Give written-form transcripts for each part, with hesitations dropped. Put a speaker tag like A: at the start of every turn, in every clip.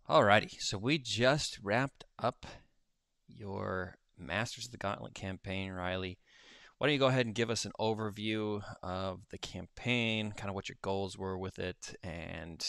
A: Alrighty, so we just wrapped up your Masters of the Gauntlet campaign, Riley. Why don't you go ahead and give us an overview of the campaign, kind of what your goals were with it, and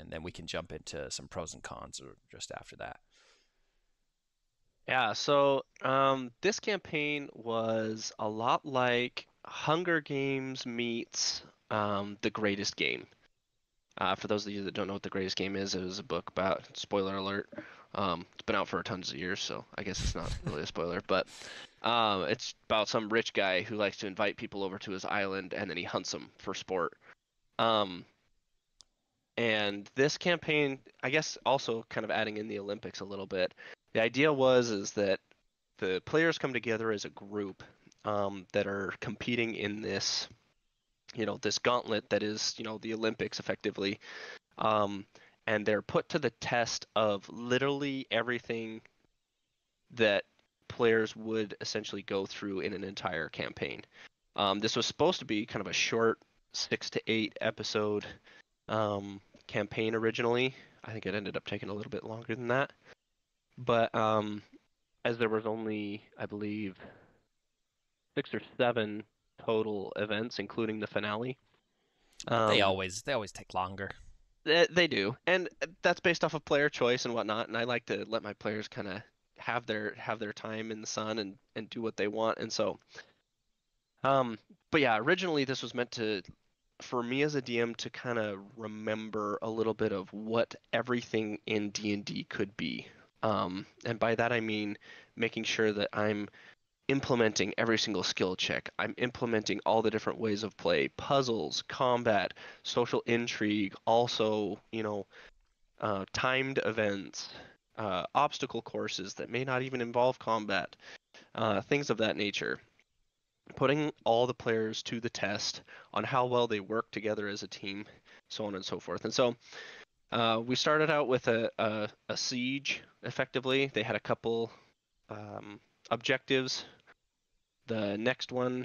A: then we can jump into some pros and cons or just after that.
B: This campaign was a lot like Hunger Games meets The Greatest Game. For those of you that don't know what The Greatest Game is, it is a book about, spoiler alert, it's been out for tons of years, so I guess it's not really a spoiler, but it's about some rich guy who likes to invite people over to his island and then he hunts them for sport. Um, and this campaign, I guess also kind of adding in the Olympics a little bit. The idea is that the players come together as a group that are competing in this, this gauntlet that is, the Olympics effectively. Um, and they're put to the test of literally everything that players would essentially go through in an entire campaign. This was supposed to be kind of a short 6 to 8 episode campaign originally. I think it ended up taking a little bit longer than that. But as there was only, I believe, 6 or 7 total events, including the finale.
A: They
B: Um,
A: always take longer.
B: they do, and that's based off of player choice and whatnot. And I like to let my players kind of have their time in the sun and do what they want. And so, um, but yeah, originally this was meant to for me as a DM to kind of remember a little bit of what everything in D&D could be. And by that I mean making sure that I'm implementing every single skill check. I'm implementing all the different ways of play, puzzles, combat, social intrigue, also, timed events, obstacle courses that may not even involve combat, things of that nature. Putting all the players to the test on how well they work together as a team, so on and so forth. And so we started out with a siege, effectively. They had a couple objectives. The next one,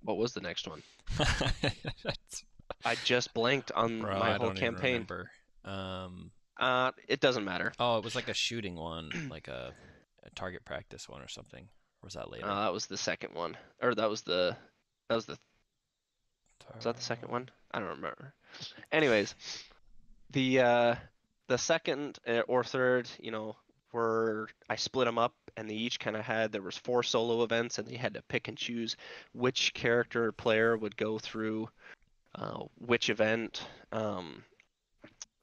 B: what was the next one? I just blanked on
A: Bro,
B: my
A: I
B: whole
A: don't even
B: campaign.
A: remember. Um,
B: It doesn't matter.
A: oh, it was like a shooting one, like a target practice one or something. Or was that later?
B: That was the second one, or that was the was that the second
A: Tar-
B: one? I don't remember. Anyways, the the second or third, were I split them up, and they each kind of had there was 4 solo events, and they had to pick and choose which character or player would go through which event.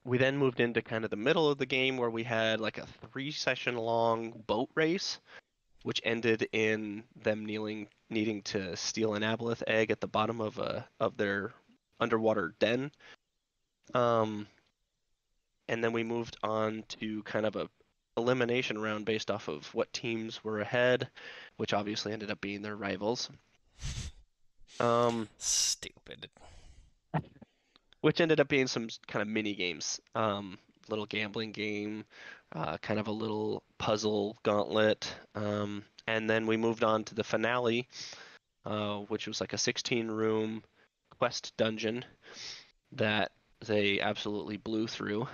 B: We then moved into kind of the middle of the game where we had like a 3 session long boat race, which ended in them needing to steal an aboleth egg at the bottom of their underwater den. Um, and then we moved on to kind of a elimination round based off of what teams were ahead, which obviously ended up being their rivals. Um,
A: Stupid.
B: which ended up being some kind of mini games, little gambling game, kind of a little puzzle gauntlet, and then we moved on to the finale, which was like a 16 room quest dungeon that they absolutely blew through.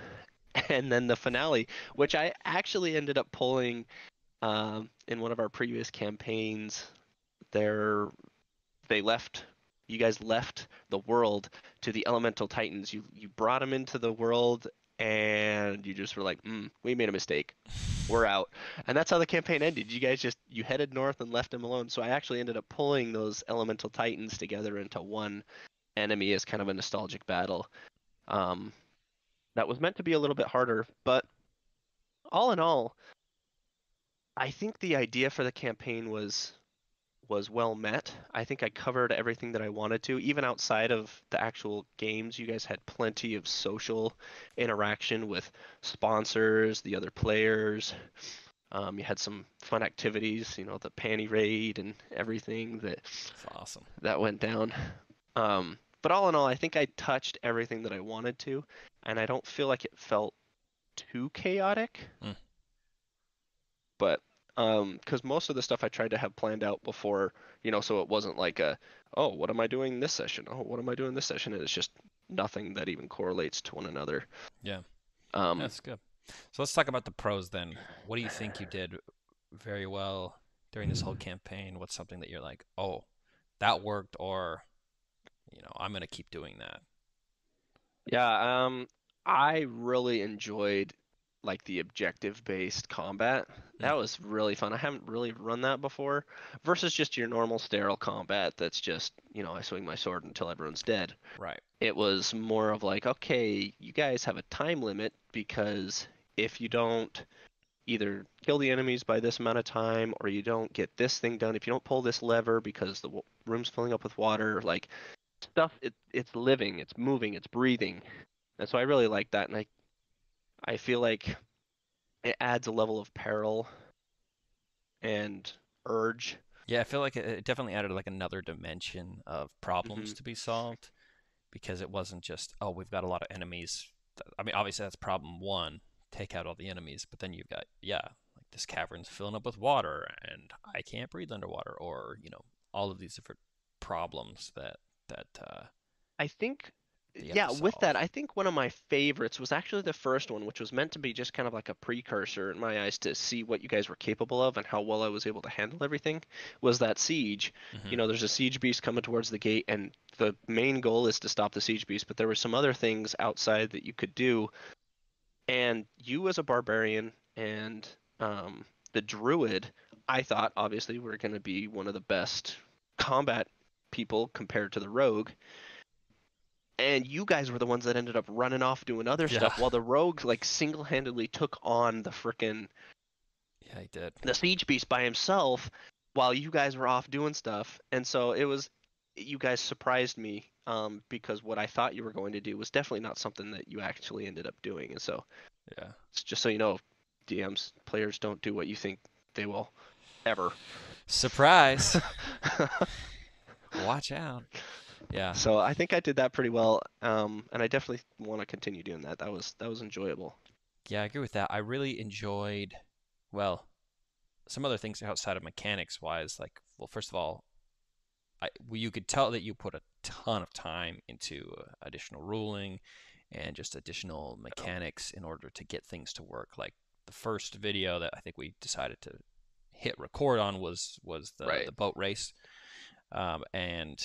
B: And then the finale, which I actually ended up pulling in one of our previous campaigns. There, they left. You guys left the world to the elemental titans. You brought them into the world, and you just were like, "We made a mistake. We're out." And that's how the campaign ended. You guys you headed north and left them alone. So I actually ended up pulling those elemental titans together into one enemy as kind of a nostalgic battle. Um, that was meant to be a little bit harder, but all in all, I think the idea for the campaign was well met. I think I covered everything that I wanted to, even outside of the actual games. You guys had plenty of social interaction with sponsors, the other players. You had some fun activities, the panty raid and everything
A: It's awesome.
B: that went down. But all in all, I think I touched everything that I wanted to, and I don't feel like it felt too chaotic.
A: Mm.
B: But Because most of the stuff I tried to have planned out before, so it wasn't like oh, what am I doing this session? Oh, what am I doing this session? And it's just nothing that even correlates to one another.
A: Yeah,
B: Um,
A: that's good. So let's talk about the pros then. What do you think you did very well during this whole campaign? What's something that you're like, oh, that worked, or I'm gonna keep doing that.
B: yeah, I really enjoyed like the objective-based combat.
A: Mm,
B: That was really fun. I haven't really run that before, versus just your normal sterile combat that's just, I swing my sword until everyone's dead.
A: right.
B: It was more of like, okay, you guys have a time limit because if you don't either kill the enemies by this amount of time or you don't get this thing done, if you don't pull this lever because the room's filling up with water, like stuff, it's living, it's moving, it's breathing. And so I really like that, and I feel like it adds a level of peril and urge.
A: Yeah, I feel like it definitely added like another dimension of problems
B: Hmm.
A: to be solved because it wasn't just, oh, we've got a lot of enemies. I mean, obviously that's problem one, take out all the enemies, but then you've got, yeah, like this cavern's filling up with water and I can't breathe underwater, or, all of these different problems that
B: I think,
A: that you have
B: yeah,
A: to
B: with
A: solve.
B: that, I think one of my favorites was actually the first one, which was meant to be just kind of like a precursor in my eyes to see what you guys were capable of and how well I was able to handle everything, was that siege.
A: Hmm.
B: There's a siege beast coming towards the gate, and the main goal is to stop the siege beast, but there were some other things outside that you could do. And you, as a barbarian, and the druid, I thought obviously were going to be one of the best combat people compared to the rogue, and you guys were the ones that ended up running off doing other
A: Yeah,
B: stuff while the rogues like single-handedly took on the frickin'
A: yeah, I did.
B: the siege beast by himself while you guys were off doing stuff. And so you guys surprised me, because what I thought you were going to do was definitely not something that you actually ended up doing. And so
A: Yeah.
B: it's just so you know, DMs, players don't do what you think they will ever.
A: Surprise! Watch out. Yeah.
B: So I think I did that pretty well, and I definitely want to continue doing that. That was enjoyable.
A: Yeah, I agree with that. I really enjoyed, well, some other things outside of mechanics wise, like, well, first of all, well, you could tell that you put a ton of time into additional ruling and just additional
B: Um,
A: mechanics in order to get things to work. Like the first video that I think we decided to hit record on was the
B: right.
A: boat race, and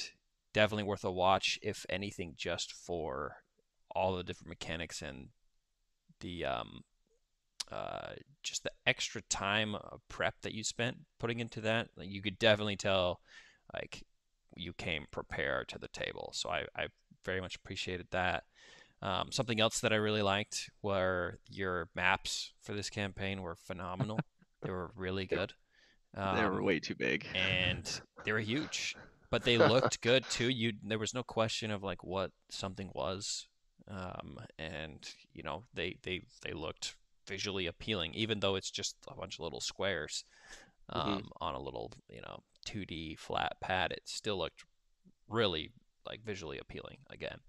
A: definitely worth a watch if anything, just for all the different mechanics and the uh, just the extra time prep that you spent putting into that. Like, you could definitely tell, like, you came prepared to the table. So I very much appreciated that. Something else that I really liked were your maps for this campaign were phenomenal. They were really
B: They,
A: good,
B: they were
A: um,
B: way too big.
A: and they were huge, but they looked good too. There was no question of like what something was, and they looked visually appealing, even though it's just a bunch of little squares
B: Hmm.
A: on a little 2D flat pad. It still looked really like visually appealing again.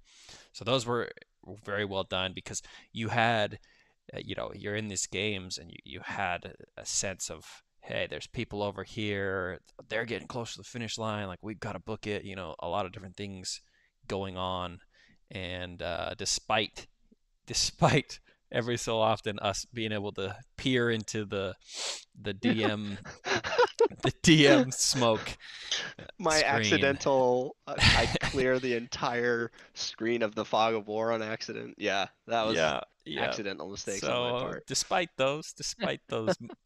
A: So those were very well done because you had, you're in these games and you had a sense of, hey, there's people over here, they're getting close to the finish line, like we've got to book it, a lot of different things going on. And despite every so often us being able to peer into the DM the DM smoke
B: My
A: screen.
B: accidental, I'd clear the entire screen of the fog of war on accident. Yeah, that was
A: Yeah, yeah.
B: accidental mistakes on my
A: So
B: part.
A: despite those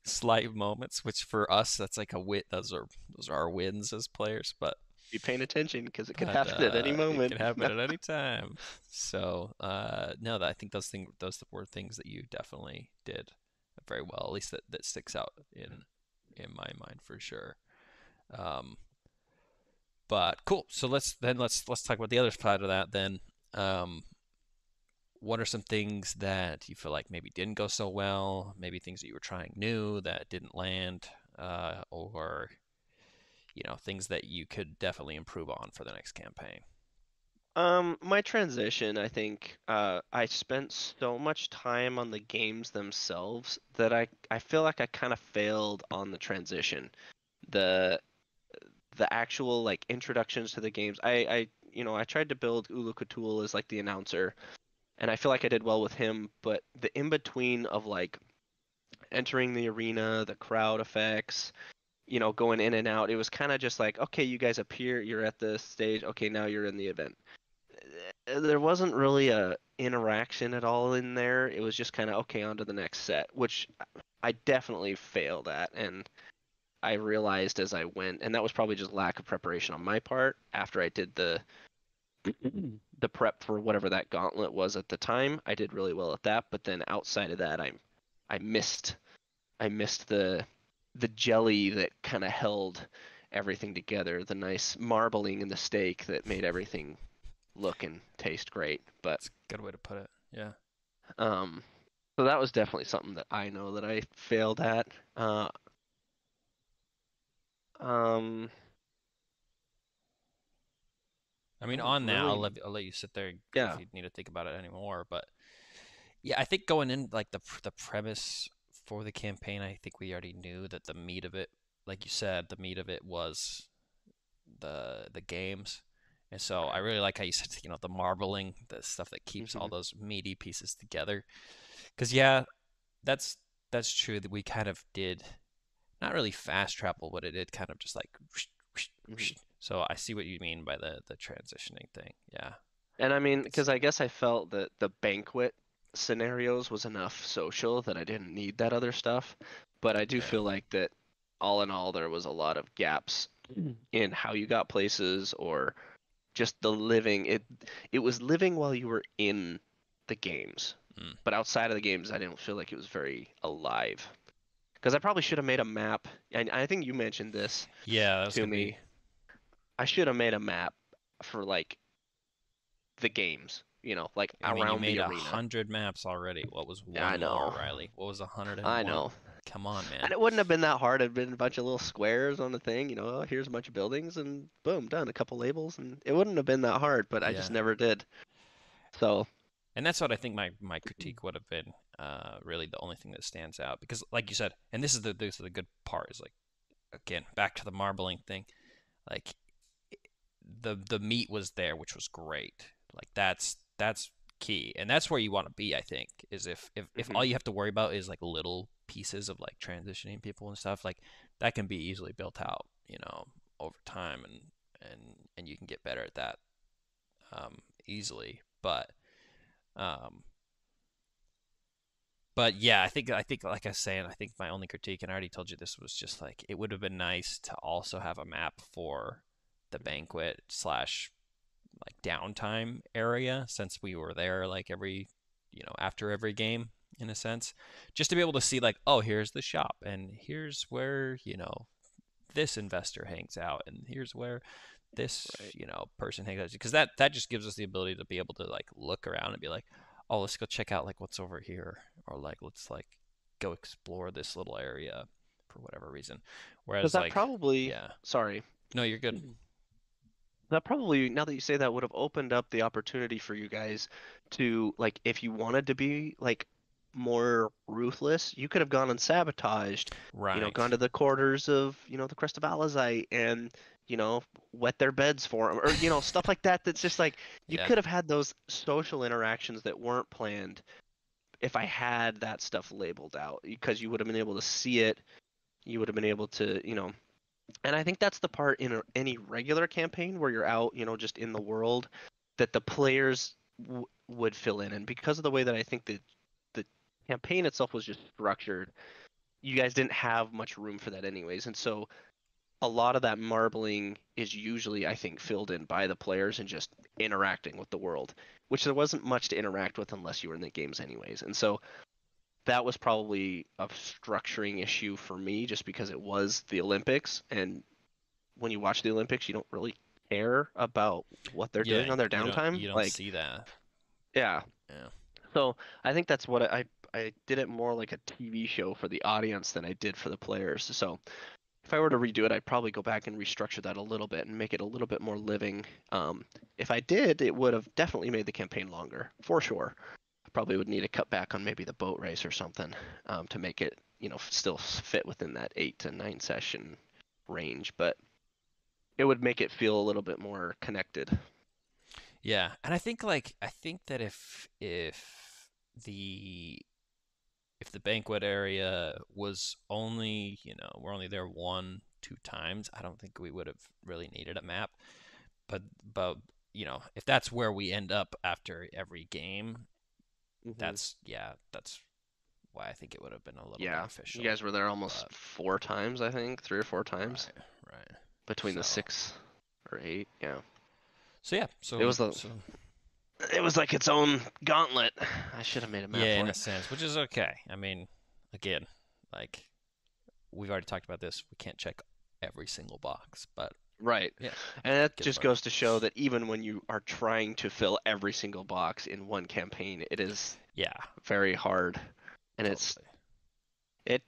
A: slight moments, which for us that's like a win, those are our wins as players, but
B: Be paying attention because it could
A: but
B: happen at any
A: it
B: moment.
A: can happen at any time. So no, I think those were things that you definitely did very well. At least that sticks out in my mind for sure. Um, but cool. So let's talk about the other side of that then. Um, what are some things that you feel like maybe didn't go so well? Maybe things that you were trying new that didn't land, or things that you could definitely improve on for the next campaign.
B: My transition, I think, I spent so much time on the games themselves that I feel like I kind of failed on the transition. The the actual like introductions to the games. I tried to build Ulu Cthulhu as like the announcer, and I feel like I did well with him, but the in between of like entering the arena, the crowd effects, going in and out, it was kind of just like, okay, you guys appear, you're at the stage, okay, now you're in the event. There wasn't really a interaction at all in there. It was just kind of okay, on to the next set, which I definitely failed at, and I realized as I went, and that was probably just lack of preparation on my part after I did the prep for whatever that gauntlet was at the time. I did really well at that, but then outside of that, I missed I missed the jelly that kind of held everything together, the nice marbling in the steak that made everything look and taste great. But
A: It's a good way to put it. Yeah.
B: um, so that was definitely something that I know that I failed at. Uh, um,
A: I
B: I
A: mean,
B: don't
A: on that,
B: really,
A: I'll let you sit there if
B: yeah.
A: you need to think about it anymore. But yeah, I think going in like the premise for the campaign, I think we already knew that the meat of it, like you said, the meat of it was the games. And so I really like how you said, the marbling, the stuff that keeps all
B: Hmm.
A: those meaty pieces together. Because yeah, that's that's true that we kind of did not really fast travel, but it did kind of just like.
B: Hmm.
A: So I see what you mean by the transitioning thing. Yeah,
B: And I
A: I
B: mean,
A: could see
B: because I
A: that.
B: guess I felt that the banquet scenarios was enough social that I didn't need that other stuff. But I do
A: Yeah.
B: feel like that all in all, there was a lot of gaps in how you got places or just the living. It was living while you were in the games.
A: Mm.
B: But outside of the games, I didn't feel like it was very alive. Because I probably should have made a map, and I think you mentioned this
A: Yeah, that was
B: to
A: gonna be.
B: me. I should have made a map for like the games, like
A: I mean, you
B: around
A: made
B: the
A: a
B: arena.
A: hundred maps already. What was
B: I
A: one more,
B: know.
A: Riley? What was a hundred and
B: I
A: one?
B: know.
A: Come on,
B: And
A: man.
B: it wouldn't have been that hard. It'd been a bunch of little squares on the thing, oh, here's a bunch of buildings and boom, done. A couple labels and it wouldn't have been that hard, but I just
A: Yeah,
B: never did. So,
A: and that's what I think my critique would have been. Really, the only thing that stands out because, like you said, and this is the good part is like again back to the marbling thing. Like the meat was there, which was great. Like that's key, and that's where you want to be. I think is if
B: mhm,
A: all you have to worry about is like little pieces of like transitioning people and stuff, like that can be easily built out, over time, and and you can get better at that easily. Um, but yeah, I think like I was saying, I think my only critique, and I already told you this, was just like it would have been nice to also have a map for the banquet slash like downtime area since we were there like every after every game in a sense, just to be able to see like, oh, here's the shop and here's where this investor hangs out and here's where this
B: right.
A: person hangs out, because that just gives us the ability to be able to like look around and be like, oh, let's go check out like what's over here, or like let's like go explore this little area for whatever reason,
B: Because
A: whereas
B: that
A: like,
B: probably,
A: yeah,
B: sorry,
A: no, you're good.
B: that probably, now that you say that, would have opened up the opportunity for you guys to, like, if you wanted to be, like, more ruthless, you could have gone and sabotaged, gone
A: Right.
B: to the quarters of, the Crest of Alizite and, wet their beds for them, or, stuff like that. That's just like, you
A: Yeah.
B: could have had those social interactions that weren't planned if I had that stuff labeled out, because you would have been able to see it. You would have been able to, and I think that's the part in any regular campaign where you're out, just in the world, that the players would fill in. And because of the way that I think that the campaign itself was just structured, you guys didn't have much room for that, anyways. And so a lot of that marbling is usually, I think, filled in by the players and just interacting with the world, which there wasn't much to interact with unless you were in the games, anyways. And so that was probably a structuring issue for me, just because it was the Olympics, and when you watch the Olympics, you don't really care about what they're
A: Yeah,
B: doing on their
A: you don't
B: downtime.
A: you don't
B: Like,
A: see that.
B: yeah.
A: Yeah.
B: So I think that's what I did it more like a TV show for the audience than I did for the players. So if I were to redo it, I'd probably go back and restructure that a little bit and make it a little bit more living. If I did, it would have definitely made the campaign longer, for sure. I probably would need to cut back on maybe the boat race or something to make it, still fit within that 8 to 9 session range, but it would make it feel a little bit more connected.
A: Yeah, and I think that the if the banquet area was only, we're only there one, two times, I don't think we would have really needed a map. But but if that's where we end up after every game,
B: Hmm.
A: that's why I think it would have been a little
B: Yeah, you
A: beneficial.
B: guys were there almost
A: But
B: 4 times, I think, 3 or 4 times
A: right, right.
B: between the
A: So
B: 6 or 8. Yeah,
A: so yeah,
B: it was the
A: so
B: it was like its own gauntlet. I should have made a map
A: yeah,
B: for
A: in a
B: it.
A: sense, which is okay. I mean, again, like we've already talked about this, we can't check every single box, but
B: Right.
A: yeah,
B: And that
A: get
B: just
A: learning.
B: goes to show that even when you are trying to fill every single box in one campaign, it is
A: Yeah,
B: very hard. And
A: totally.
B: it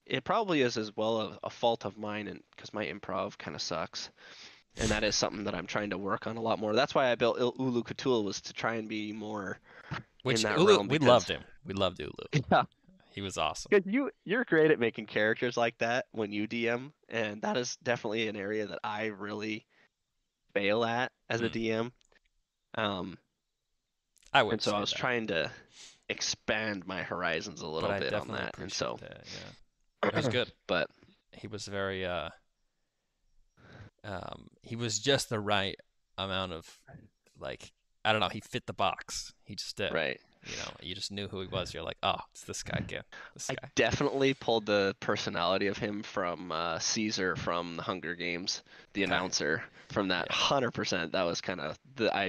B: it probably is as well a fault of mine, and because my improv kind of sucks. And that is something that I'm trying to work on a lot more. That's why I built Ulu Cthulhu, was to try and be more in
A: Which
B: that
A: Ulu,
B: realm
A: we loved
B: because
A: him. We loved Ulu.
B: yeah,
A: He was awesome.
B: because you're great at making characters like that when you DM, and that is definitely an area that I really fail at as a
A: Mm,
B: DM. Um,
A: I
B: and
A: wouldn't
B: so I
A: say
B: was
A: that,
B: trying to expand my horizons a
A: but
B: little
A: I
B: bit on
A: definitely
B: that. And
A: appreciate
B: so,
A: that. Yeah, it was good.
B: but
A: He was very he was just the right amount of, like, I don't know, he fit the box. He just did.
B: right.
A: You just knew who he was. You're like, oh, it's this guy again. This
B: I
A: guy.
B: definitely pulled the personality of him from Caesar from the Hunger Games, the
A: Okay.
B: announcer from that
A: Yeah,
B: 100%. That was kind of the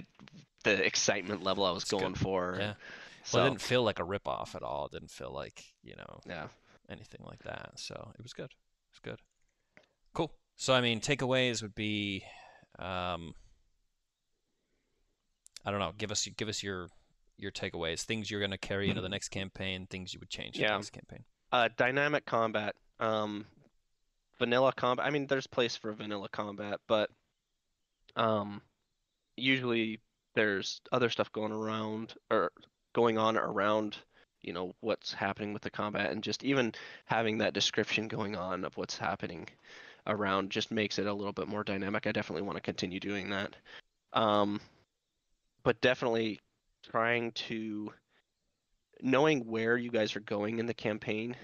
B: excitement level I was
A: it's good.
B: going for,
A: Yeah.
B: and
A: Well, it
B: so
A: didn't feel like a ripoff at all. It didn't feel like,
B: yeah.
A: anything like that. So it was good. It was good. Cool. So I mean, takeaways would be, um, I don't know. Give us your takeaways. Things you're gonna carry into the next campaign. Things you would change for the
B: Yeah.
A: next campaign.
B: Dynamic combat. Vanilla combat. I mean, there's place for vanilla combat, but um, usually there's other stuff going around or going on around, what's happening with the combat, and just even having that description going on of what's happening around just makes it a little bit more dynamic. I definitely want to continue doing that. Um, but definitely trying to knowing where you guys are going in the campaign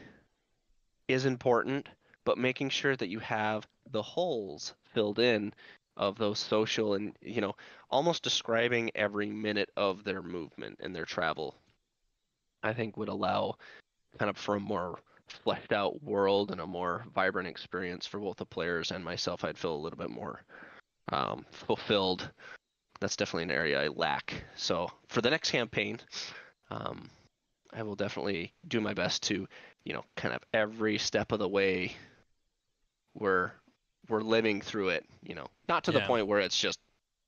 B: is important, but making sure that you have the holes filled in of those social and, almost describing every minute of their movement and their travel, I think would allow kind of for a more fleshed out world and a more vibrant experience for both the players and myself. I'd feel a little bit more fulfilled. That's definitely an area I lack. So for the next campaign, um, I will definitely do my best to, kind of every step of the way we're we're living through it, not to the
A: Yeah.
B: point where it's just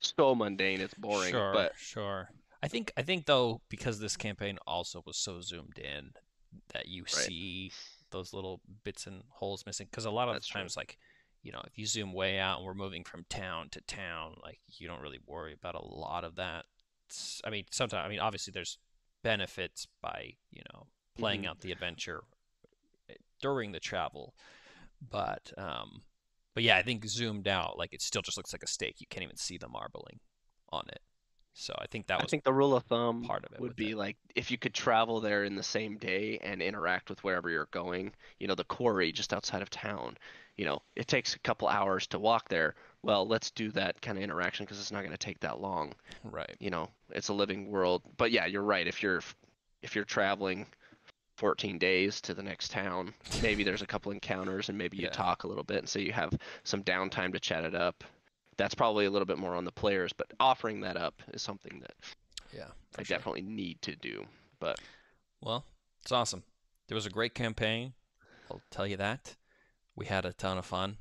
B: so mundane, it's boring,
A: Sure.
B: but
A: Sure. I think though, because this campaign also was so zoomed in, that you
B: right,
A: see those little bits and holes missing. Because a lot of the
B: that's true.
A: times, like, if you zoom way out and we're moving from town to town, like, you don't really worry about a lot of that. I mean, sometimes, I mean, obviously there's benefits by, playing
B: Hmm.
A: out the adventure during the travel, but yeah, I think zoomed out, like, it still just looks like a steak. You can't even see the marbling on it. So I think that
B: I
A: was
B: think the rule of thumb
A: part of it
B: would
A: with it.
B: be like if you could travel there in the same day and interact with wherever you're going, the quarry just outside of town, it takes a couple hours to walk there. Well, let's do that kind of interaction because it's not going to take that long.
A: Right.
B: It's a living world. But yeah, you're right. If you're traveling 14 days to the next town, maybe there's a couple encounters and maybe you
A: Yeah.
B: talk a little bit and so you have some downtime to chat it up. That's probably a little bit more on the players, but offering that up is something that
A: Yeah,
B: I
A: for sure.
B: definitely need to do. But
A: Well, it's awesome. There was a great campaign. I'll tell you that. We had a ton of fun.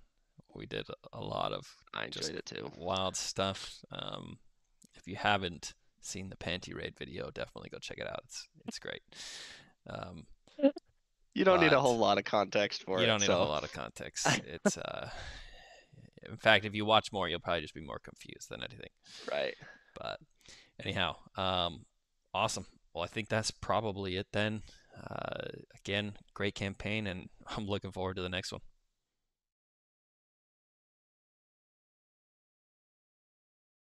A: We did a lot of
B: I
A: just
B: enjoyed it too.
A: wild stuff. If you haven't seen the Panty Raid video, definitely go check it out. It's great. Um,
B: You don't need a whole
A: but
B: lot of context for
A: you
B: it,
A: don't need a whole
B: so
A: lot of context. It's in fact, if you watch more, you'll probably just be more confused than anything.
B: right.
A: But anyhow, awesome. Well, I think that's probably it then. Again, great campaign, and I'm looking forward to the next one.